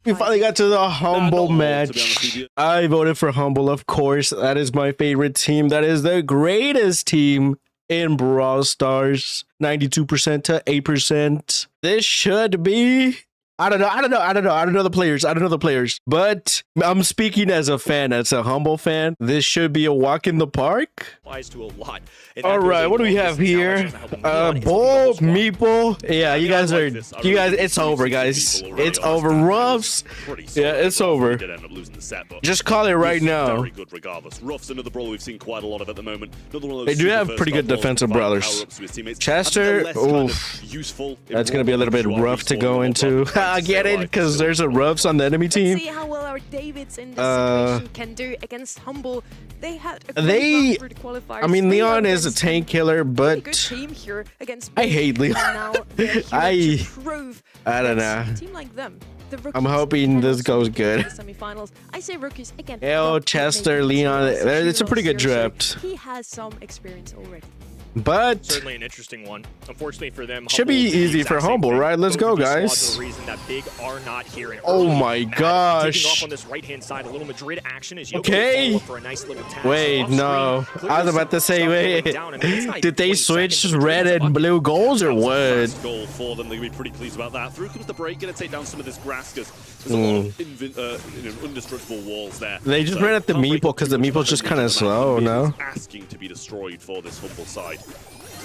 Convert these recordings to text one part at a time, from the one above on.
We finally got to the Humble match. I voted for Humble, of course. That is my favorite team. That is the greatest team in Brawl Stars. 92% to 8%. This should be... I don't know the players. But I'm speaking as a fan, as a Humble fan. This should be a walk in the park. All right, what do we have here? Bull, Meeple. Yeah, you guys, it's over, guys. It's over. Ruffs. Yeah, it's over. Just call it right now. Ruffs, another brawler we've seen quite a lot of at the moment. They do have pretty good defensive brawlers. Chester, oof. That's going to be a little bit rough to go into. I get it, because there's a Ruffs on the enemy team. See how well our Davids in this situation can do against Humble. They had a great run through the qualifiers. I mean, Leon is a tank killer, but good team here against I hate Leon. I don't know. A team like them, I'm hoping this goes good. Semifinals. I say rookies again. Yo, Chester, Leon, it's a pretty good draft. He has some experience already. But certainly an interesting one. Unfortunately for them, should be easy for Humble, right? Let's go, guys. Oh my gosh. Off on this right-hand side, a little Madrid action as okay. For a nice little wait, no. I was about to say, wait. Did they switch red and blue goals or what? Goal for them. They'll be pretty pleased about that. Through comes the break, gonna take down some of this grass because there's a lot of indestructible walls there. They just ran at the Meeple because the Meeple's just kind of slow, no? Asking to be destroyed for this Humble side.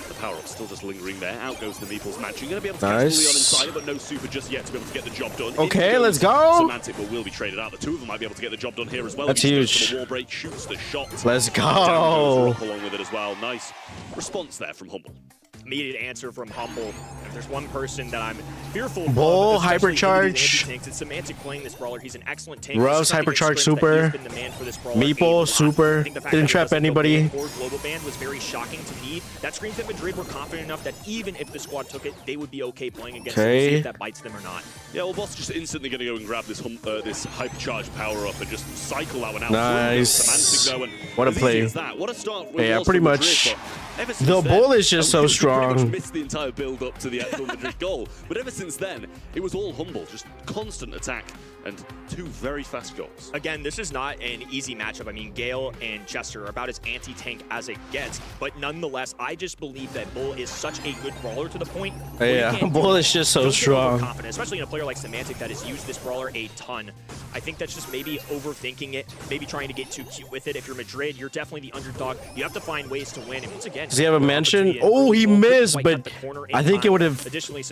The power-up still just lingering there. Out goes the Meeple's match. You're going to be able to catch Leon inside, but no super just yet to be able to get the job done. Okay, let's go. Semantic will be traded out. The two of them might be able to get the job done here as well. That's huge. The wall break shoots the shot. Let's go. Along with it as well. Nice response there from Humble. Immediate answer from Humble. If there's one person that I'm fearful of, Bull, hypercharge. It's Semantic playing this brawler. He's an excellent tank. Ruffs, hypercharge, super. Meeple, super. Didn't trap anybody. Global ban was very shocking to me. That screams that Madrid were confident enough that even if the squad took it, they would be okay playing against it. See if that bites them or not. Yeah, well, Boss just instantly going to go and grab this this hypercharge power up and just cycle that one out. Nice. What a play. What a start. Yeah, pretty much. The Bull is just so strong. Missed the entire build up to the actual Madrid goal, but ever since then, it was all Humble, just constant attack and two very fast goals. Again, this is not an easy matchup. I mean, Gale and Chester are about as anti-tank as it gets, but nonetheless, I just believe that Bull is such a good brawler to the point. Yeah, Bull is just so strong. Especially in a player like Semantic that has used this brawler a ton. I think that's just maybe overthinking it, maybe trying to get too cute with it. If you're Madrid, you're definitely the underdog. You have to find ways to win. And once again, does he have a mention? Oh, he missed, but I think it would have.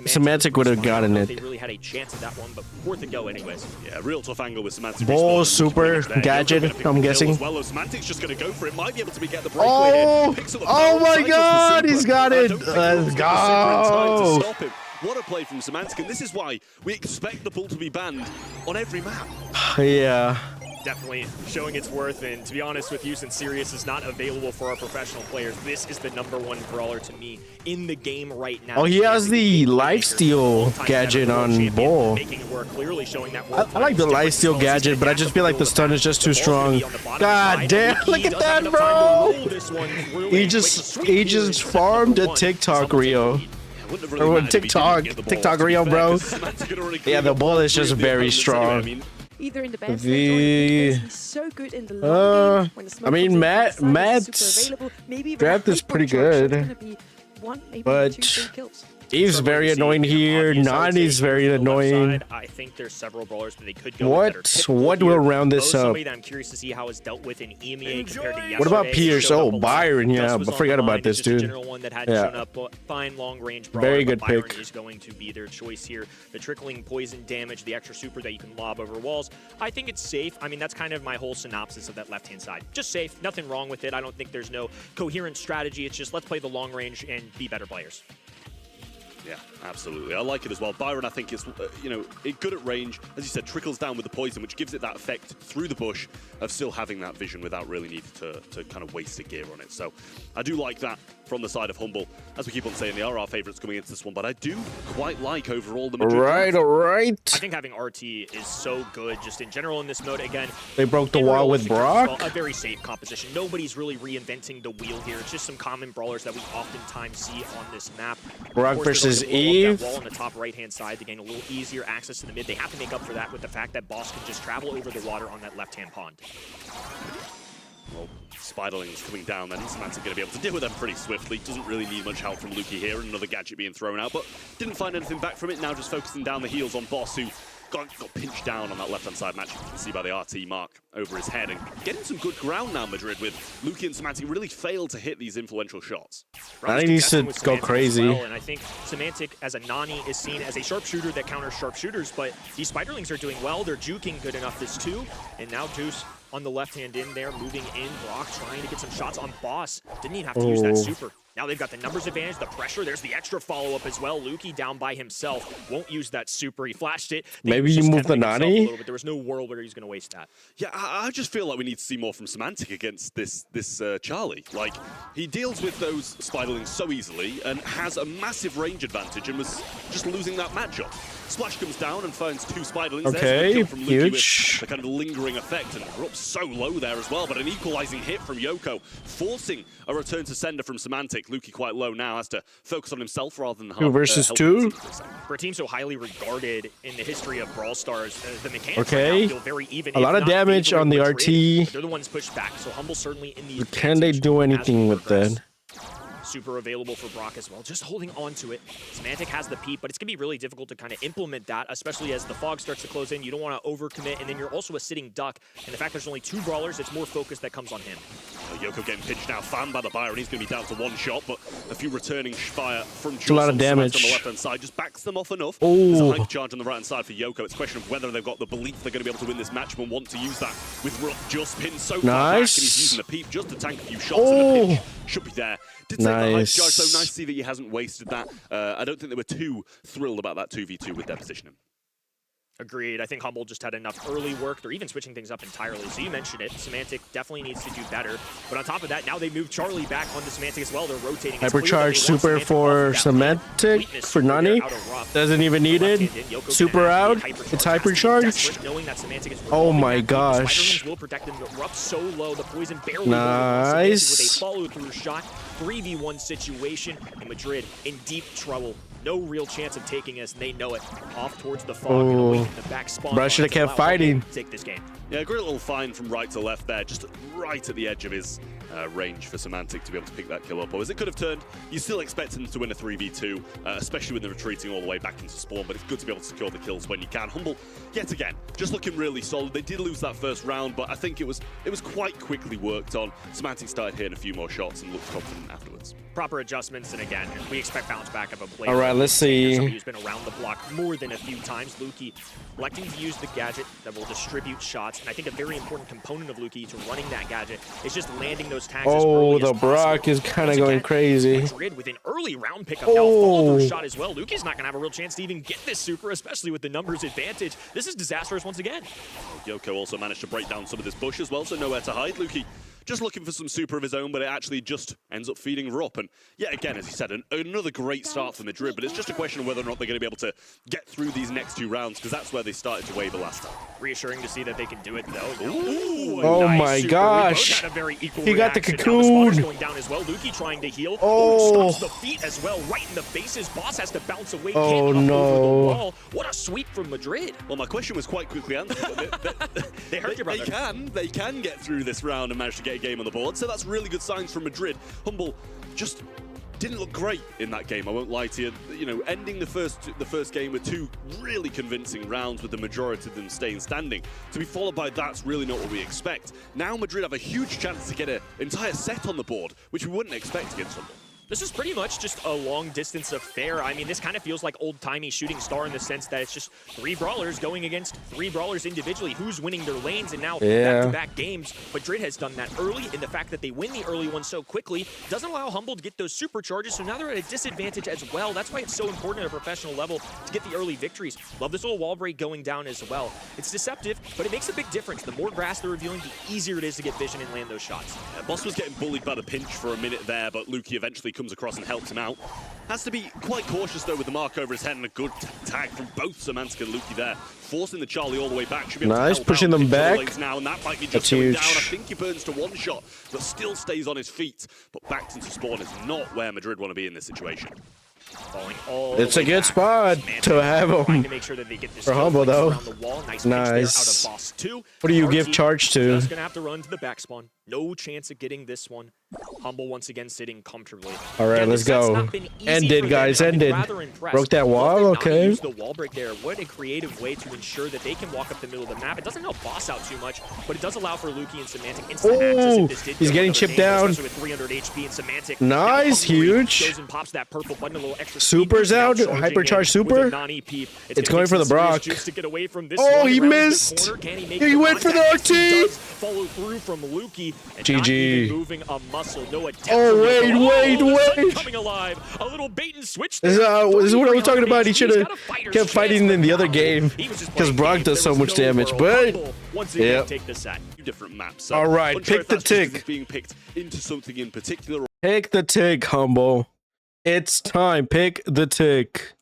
Semantic would have gotten it. They really had a chance at that one, but worth a go anyways. Yeah, real tough angle with Semantic. Bull, super, gadget, I'm guessing. Well, Semantic's just going to go for it. Might be able to get the breakaway here. Oh my god, he's got it. Let's go. What a play from Semantic, and this is why we expect the Bull to be banned on every map. Yeah. Definitely showing its worth, and to be honest with you, since Sirius is not available for our professional players, this is the #1 brawler to me in the game right now. Oh, he has the lifesteal gadget on Bull. Making it work, clearly showing that I like the lifesteal gadget, but I just feel like the stun is just too strong. God damn, look at that, bro! He just farmed a TikTok Rio. Or TikTok Rio, bro. Yeah, the Bull is just very strong. Either in the band he's so good in the long game, when the I mean, Matt's draft is pretty good, but Eve's very annoying here. Nani's very annoying. I think there's several brawlers that they could go. What will round this up? That I'm curious to see how it's dealt with in EMEA compared to yesterday. What about Pierce? Oh, Byron. Yeah, I forgot about this dude. Yeah. Fine long range brawler, very good Byron pick. Is going to be their choice here. The trickling poison damage, the extra super that you can lob over walls. I think it's safe. I mean, that's kind of my whole synopsis of that left-hand side. Just safe. Nothing wrong with it. I don't think there's no coherent strategy. It's just let's play the long range and be better players. Yeah, absolutely. I like it as well. Byron, I think, is good at range. As you said, trickles down with the poison, which gives it that effect through the bush of still having that vision without really needing to kind of waste a gear on it. So I do like that from the side of Humble. As we keep on saying, they are our favorites coming into this one, but I do quite like overall the Madrid. All right. I think having RT is so good just in general in this mode. Again, they broke the wall with Brock. A very safe composition. Nobody's really reinventing the wheel here. It's just some common brawlers that we oftentimes see on this map. Brock versus is Looking to blow up Eve. that wall on the top right-hand side to gain a little easier access to the mid. They have to make up for that with the fact that Boss can just travel over the water on that left-hand pond. Well, Spiderling's coming down then. Semantic going to be able to deal with them pretty swiftly. Doesn't really need much help from Lukey here. Another gadget being thrown out, but didn't find anything back from it. Now just focusing down the heels on Boss, who got pinched down on that left-hand side match. You can see by the RT mark over his head. And getting some good ground now, Madrid, with Lukey and Semantic really failed to hit these influential shots. I needs to go crazy. Well, and I think Semantic as a Nani is seen as a sharpshooter that counters sharpshooters, but these Spiderlings are doing well. They're juking good enough this too. And now Deuce on the left hand in there, moving in. Brock trying to get some shots on Boss. Didn't even have to use that super. Now they've got the numbers advantage, the pressure. There's the extra follow-up as well. Lukey down by himself. Won't use that super. He flashed it. Maybe you move the Nani? But there was no world where he's going to waste that. Yeah, I just feel like we need to see more from Semantic against this Charlie. Like, he deals with those Spiderlings so easily and has a massive range advantage and was just losing that matchup. Splash comes down and finds two Spiderlings. Okay, from Lukey huge. with the kind of lingering effect, and we're up so low there as well, but an equalizing hit from Yoko, forcing a return to sender from Semantic. Lukey quite low now, has to focus on himself rather than 2 versus 2. For a team so highly regarded in the history of Brawl Stars, the mechanics Okay. right now feel very even. A lot of damage on the Madrid, RT. They're the ones pushed back, so Humble certainly in the Can they do anything with that? Super available for Brock as well, just holding on to it. Semantic has the peep, but it's going to be really difficult to kind of implement that, especially as the fog starts to close in. You don't want to overcommit, and then you're also a sitting duck. And the fact there's only 2 brawlers, it's more focus that comes on him. Yoko getting pinched now, fanned by the Byron. He's going to be down to 1 shot, but a few returning fire from a lot of damage on the left-hand side just backs them off enough. Oh. There's a hike charge on the right-hand side for Yoko. It's a question of whether they've got the belief they're going to be able to win this match and want to use that. With Rook just pinned so far back, and he's using the peep just to tank a few shots, and the pinch should be there. Did take the hike charge, so nice to see that he hasn't wasted that. I don't think they were too thrilled about that 2v2 with their positioning. Agreed. I think Humble just had enough early work. They're even switching things up entirely. So you mentioned it. Semantic definitely needs to do better. But on top of that, now they move Charlie back onto Semantic as well. They're rotating. Hypercharge super for Semantic for Nani. Doesn't even need it. Super out. It's hypercharged. Oh my gosh. Will protect them. Rupp so low. The poison barely. Nice. With a follow-through shot. 3v1 situation. And Madrid in deep trouble. No real chance of taking us, and they know it. Off towards the fog, and away from the back spawn. But I should have kept fighting. Take this game. Yeah, great little find from right to left there, just right at the edge of his range for Semantic to be able to pick that kill up. Or as it could have turned, you still expect him to win a 3v2, especially when they're retreating all the way back into spawn, but it's good to be able to secure the kills when you can. Humble, yet again, just looking really solid. They did lose that first round, but I think it was quite quickly worked on. Semantic started hitting a few more shots and looked confident afterwards. Proper adjustments, and again, we expect bounce back of a player. All right, let's see. Somebody who's been around the block more than a few times. Lukey electing to use the gadget that will distribute shots, and I think a very important component of Lukey to running that gadget is just landing those tags as early the as Brock possible. is kind of going crazy. Madrid with an early round pickup now, follow-through shot as well. Lukey's not going to have a real chance to even get this super, especially with the numbers advantage. This is disastrous once again. Yoko also managed to break down some of this bush as well, so nowhere to hide. Lukey just looking for some super of his own, but it actually just ends up feeding Rupp. And yet again, as he said, another great start for Madrid, but it's just a question of whether or not they're going to be able to get through these next 2 rounds, because that's where they started to waver last time. Reassuring to see that they can do it, though. Ooh, oh nice my super. gosh. He got the cocoon. cocoon. Going down as well. Lukey trying to heal. Oh. Stops the feet as well, right in the faces. Boss has to bounce away. Oh, Can't no. up over the wall. What a sweep from Madrid. Well, my question was quite quickly answered. They hurt your brother. They can get through this round and manage to get a game on the board, so that's really good signs from Madrid. Humble just didn't look great in that game, I won't lie to you. You know, ending the first game with 2 really convincing rounds with the majority of them staying standing. To be followed by that's really not what we expect. Now Madrid have a huge chance to get an entire set on the board, which we wouldn't expect against Humble. This is pretty much just a long-distance affair. I mean, this kind of feels like old-timey Shooting Star in the sense that it's just 3 brawlers going against 3 brawlers individually. Who's winning their lanes, and now back-to-back games. Madrid has done that early, and the fact that they win the early one so quickly doesn't allow Humble to get those supercharges, so now they're at a disadvantage as well. That's why it's so important at a professional level to get the early victories. Love this little wall break going down as well. It's deceptive, but it makes a big difference. The more grass they're revealing, the easier it is to get vision and land those shots. Boss was getting bullied by the pinch for a minute there, but Lukey eventually comes across and helps him out. Has to be quite cautious though with the mark over his head, and a good tag from both Semantic and Lukey there, forcing the Charlie all the way back. Should be able to help pushing out them back. Now, and that might be just That's going huge. down. I think he burns to 1 shot, but still stays on his feet. But backed into spawn is not where Madrid want to be in this situation. Falling all It's the a way good back. spot Semantic to have trying him to make sure that they get this for Humble, though. around the wall. Nice. Nice. Out of boss 2. What do you RT give charge to? Just gonna have to run to the back spawn. No chance of getting this one. Humble once again sitting comfortably. All right, Again, let's this set's go. not been easy Ended, for them, guys, and I've been ended. rather impressed. Broke that wall, Love them not okay. use the wall break there. What a creative way to ensure that they can walk up the middle of the map. It doesn't help boss out too much, but it does allow for Lukey and Semantic instant access if this did he's go getting another chipped game, down. especially with 300 HP and Semantic. Nice, Now Hungry huge. goes and pops that purple button, a little extra Super's speed, out, now charging hypercharge in with a super. non-EP. It's gonna going take for the some serious Brock. juice to get away from this Oh, one. he Around the missed. corner. Can he make He the went for the contact? Yes, he RT. does follow through from Lukey and GG. not even moving a muscle. No attempt. Oh, from wait, Yoko. wait, the sun wait. coming alive. A little bait and switch. This is what I was talking about. He should have kept fighting in the other game because Brock does so much damage. But once again, yep. take the set. Different maps. So All right, unsure pick if the that's just 'cause tick. it's being picked into something in particular. Pick the tick, Humble. It's time. Pick the tick.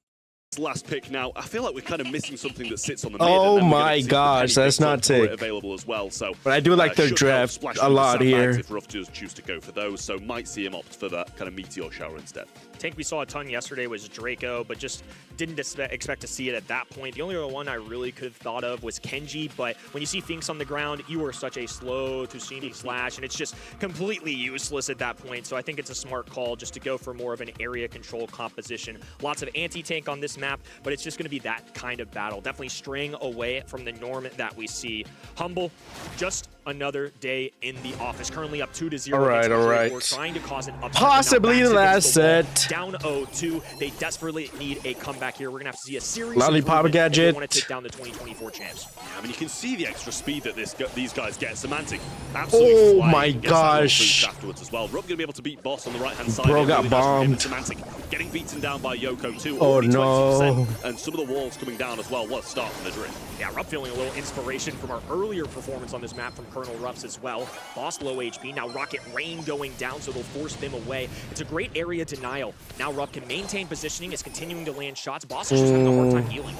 Last pick now. I feel like we're kind of missing something that sits on the mid. Oh and then we're gonna my see if the gosh, penny that's picks not up for it tick. available as well. So, But I do like their should help draft splash a through the lot sandbags here. if Rough does choose to go for those, so might see him opt for that kind of meteor shower instead. Tank we saw a ton yesterday was Draco, but just didn't expect to see it at that point. The only other one I really could have thought of was Kenji, but when you see Finks on the ground, you are such a slow to see me slash, and it's just completely useless at that point. So I think it's a smart call just to go for more of an area control composition. Lots of anti-tank on this map, but it's just going to be that kind of battle. Definitely straying away from the norm that we see. Humble, just another day in the office. Currently up 2-0. All right, against all Madrid. right. We're trying to cause an upset. Possibly Now the backs last against the wall. set. Down 0-2. They desperately need a comeback here. We're going to have to see a series Lollipop of gadget. if they want to take down the 2024 champs. I mean, you can see the extra speed that these guys get. Semantic, absolutely Oh flying. my Gets that little gosh. boost afterwards as well. Rupp going to be able to beat Boss on the right-hand side. Bro It got really has from him. bombed. Semantic getting beaten down by Yoko too. Oh, Already no. 20%, and some of the walls coming down as well. What a start from Madrid. Yeah, Rupp feeling a little inspiration from our earlier performance on this map from Colonel Ruffs as well. Boss low HP, now Rocket Rain going down, so they'll force them away. It's a great area denial. Now Rupp can maintain positioning, is continuing to land shots. Boss is just having a hard time healing.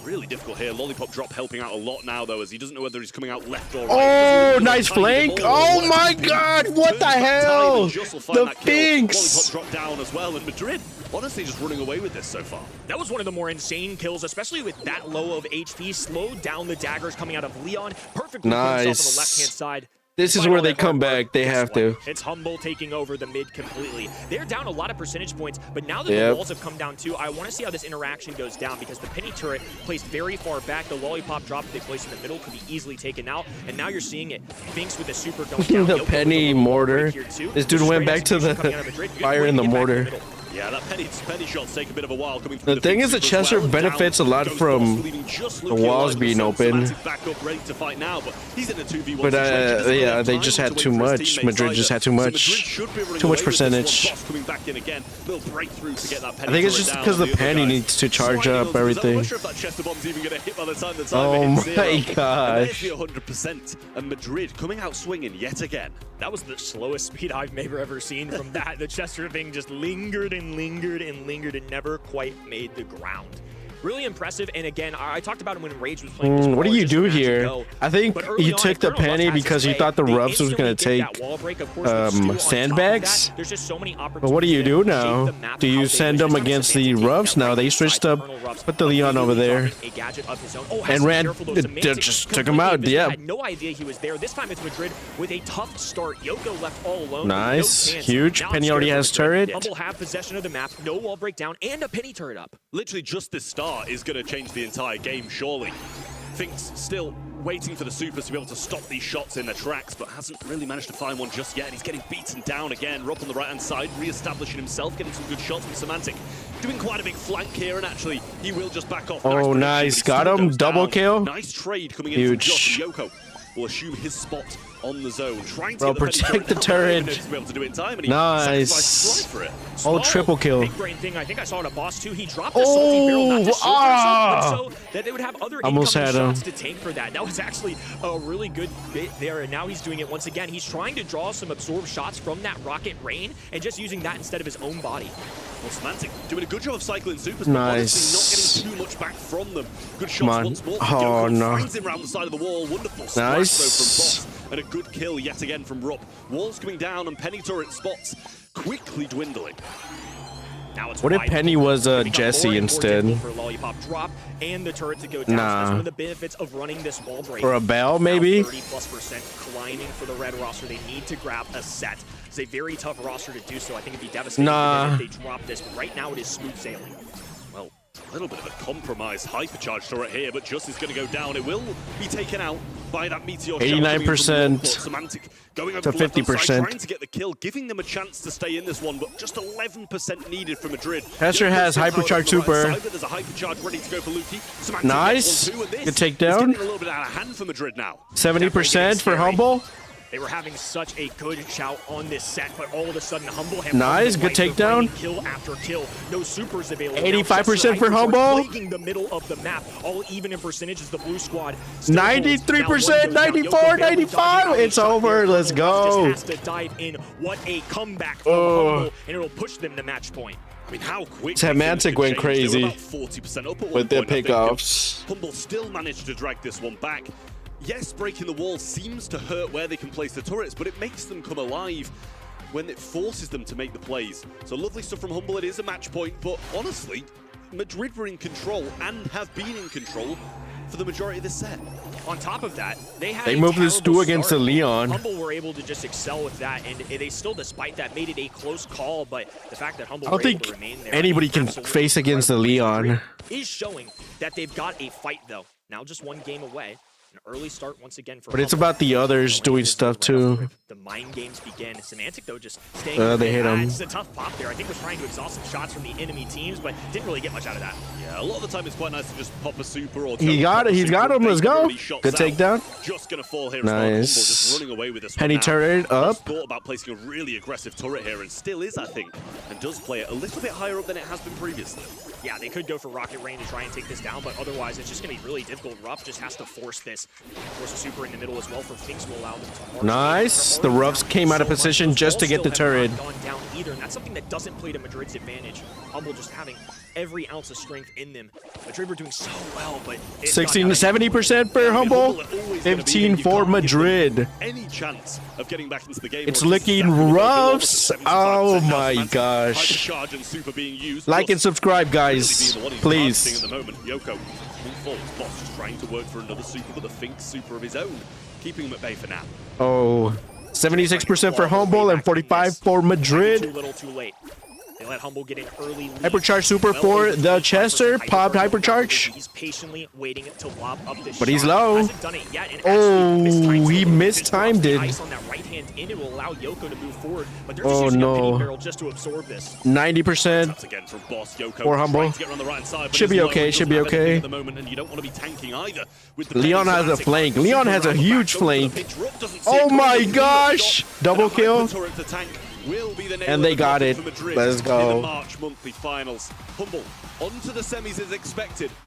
Really difficult here. Lollipop drop helping out a lot now, though, as he doesn't know whether he's coming out left or right. Oh, Doesn't nice really flank. tiny ball Oh or my what. God, what the Turns back time hell? and Just will find The that kill. Finks. Lollipop dropped down as well, and Madrid honestly just running away with this so far. That was one of the more insane kills, especially with that low of HP. Slowed down the daggers coming out of Leon. Perfect for himself on the Nice. left-hand side. This is Despite where all they that come hard work, back. They guess have what? to. It's Humble taking over the mid completely. They're down a lot of percentage points, but now that Yep. the walls have come down too, I want to see how this interaction goes down because the penny turret placed very far back. The lollipop drop they placed in the middle could be easily taken out, and now you're seeing it. Finks with the super going down. The Yoko with a penny little mortar. break here too. This dude Just went straight back to execution the coming out of Madrid. Good fire way in to the get back in mortar. middle. Yeah, that penny shots take a bit of a while coming through The thing is that Finks as Chester well. benefits a Down lot goes from Boss, leaving just the Lukey walls alive being himself. open. Semantic back up, ready to fight now, but he's in a 2v1 But situation. Doesn't really yeah, have they time just to had wait too for his much. teammates Madrid just either. had too So much. Madrid should be running Too much away with this one. percentage. Boss coming back in again. Little breakthrough to get that penny I think it's turret just down because on the other penny guys. needs to charge Sliding up onto the zone. everything. I'm not sure if that Chester bomb's even going to hit by the time the Oh time hits my zero. And gosh. there's the 100%, and Madrid coming out swinging yet again. That was the slowest speed I've maybe ever seen from that. The Chester thing just lingered and lingered and lingered and never quite made the ground. Really impressive, and again, I talked about it when Rage was playing. This What do Brawl, you just do match and here? go. I think But early you on, took if the Colonel Ruffs penny has his because you way, thought the they Ruffs was instantly going to get take that wall break. Of course, with Stu on top of sandbags. that, there's just so many But what do you do opportunities to now? shape the map Do how you they send wish. them It's against Semantic the taking Ruffs? that Now right they inside switched up. Colonel Ruffs, Put the Leon over there. a gadget of his own. Oh, has And to be ran- careful, though. they Semantic just took him completely out, invisible. yeah. Had no idea he was there. This time it's Madrid with a tough start. Yoko left all alone. Nice. No chance. Huge. Now Penny it's already scared has for Madrid. turret. Humble have possession of the map. No wall breakdown and a penny turret up. Literally just this start is going to change the entire game, surely. Finks still waiting for the supers to be able to stop these shots in their tracks, but hasn't really managed to find one just yet. He's getting beaten down again. Rupp on the right-hand side, re-establishing himself, getting some good shots from Semantic. Doing quite a big flank here, and actually, he will just back off. Oh, prediction, nice. but he Got still him. goes Double down. kill. Nice trade coming in Huge. from Josh, and Yoko will assume his spot on the zone. Trying to Bro, get the penny protect the down, turret. but to be able to do it in time, and he Nice. sacrificed stride for it. Oh, Small, triple kill. Big brain thing. I think I saw it at boss too. He dropped the salty barrel, not to shield himself, but so that they would have other Almost incoming had him. shots to tank for that. That was actually a really good bit there, and now he's doing it once again. He's trying to draw some absorb shots from that rocket rain and just using that instead of his own body. Well, Semantic doing a good job of cycling supers, Nice. but honestly not getting too much back from them. Good shots Come on. once more. Oh, Yoko no. finds him around the side of the wall. Wonderful splash Nice. though from Boss. And a good kill yet again from Rupp. Walls coming down and penny turret spots quickly dwindling. Now it's What if wide Penny open. was It becomes Jesse more and more instead? difficult for Lollipop drop and the turret to go down. So that's Nah. one of the benefits of running this wall break. Or a Bell, maybe? 30+% climbing for the red roster. They need to grab a set. It's a very tough roster to do so. I think it'd be devastating Nah. if they drop this. But right now it is smooth sailing. Well, a little bit of a compromised hypercharge turret here, but just is going to go down. It will be taken out by that meteor. 89% Semantic going over to the left hand side, 50%. trying to get the kill, giving them a chance to stay in this one, but just 11% needed for Madrid. Hester has hypercharge super. There's a hypercharge ready to go for Luki. Semantic Nice. gets 1-2, and this Good is takedown. getting a little bit out of hand for Madrid now. 70% for Humble. They were having such a good shout on this set, but all of a sudden Humble have Nice, good takedown. Kill after kill. No supers available. 85% for Humble. Plaguing the middle of the map, all even in percentage as the blue squad. 93%, 94, 95. It's over. Let's go. Just has to dive in. What a comeback from Humble, and it'll push them to match point. I mean, how quick Semantic went crazy about 40% up at with their one point, I think. pickoffs. Humble still managed to drag this one back. Yes, breaking the wall seems to hurt where they can place the turrets, but it makes them come alive when it forces them to make the plays. So lovely stuff from Humble. It is a match point, but honestly, Madrid were in control and have been in control for the majority of this set. On top of that, they had They a moved this terrible duel against the start. Leon. Humble were able to just excel with that, and they still, despite that, made it a close call. But the fact that Humble I don't were able think to remain there, anybody can absolutely face against the incredible. Leon. Is showing that they've got a fight though. Now just one game away. An early start once again for But it's Humble. about the others doing stuff too. The mind games begin. Semantic though just staying. They hit him. It's a tough pop there. I think was trying to exhaust some shots from the enemy teams, but didn't really get much out of that. Yeah, a lot of the time it's quite nice to just pop a super or He got it. He's got him. Let's go. Good takedown. Just gonna fall here. As well. Humble Nice. just running away with this Penny one now. turret up. Just thought about placing a really aggressive turret here, and still is, I think, and does play it a little bit higher up than it has been previously. Yeah, they could go for Rocket Rain to try and take this down, but otherwise it's just going to be really difficult. Ruff just has to force this. Force a super in the middle as well for things to allow them to march. Nice. The Ruffs came out of position just to get the turret. Gone down either, and that's something that doesn't play to Madrid's advantage. Humble just having every ounce of strength in them. Madrid were doing so well, but 16 to 70% for Humble. 15 for Madrid. Any chance of getting back into the game? It's licking Ruffs. Oh my gosh. Hypercharge and super being used. Like and subscribe, guys. Please. At the moment, Yoko, full boss just trying to work for another super, but the Fink super of his own, keeping him at bay for now. Oh, 76% for Humble and 45 for Madrid. Too little, too late. They let Humble get an early lead. Hypercharge super for the Chester. Popped hypercharge. He's patiently waiting to lob up this But he's shot. low. Hasn't done it yet, and Oh, actually he mistimed mistimed it. Ice on that right hand in, it will allow Yoko to move forward, but they're just Oh, using a no. pity barrel just to absorb this. 90%. That's again from Boss Yoko. Or Humble. trying to get around the right side, but Should be he's low okay, and should be doesn't have anything okay. At the moment, and you don't want to be tanking either. With the Leon has a Semantic flank. super Leon has a around the huge back, goes for the flank. pitch. Ruff doesn't see Oh it coming, my but the gosh. shot, Double and a kill. hyper turret to tank will be the nail And of they the got coffin it. for Madrid Let's in go. the March monthly finals. Humble onto the semis as expected.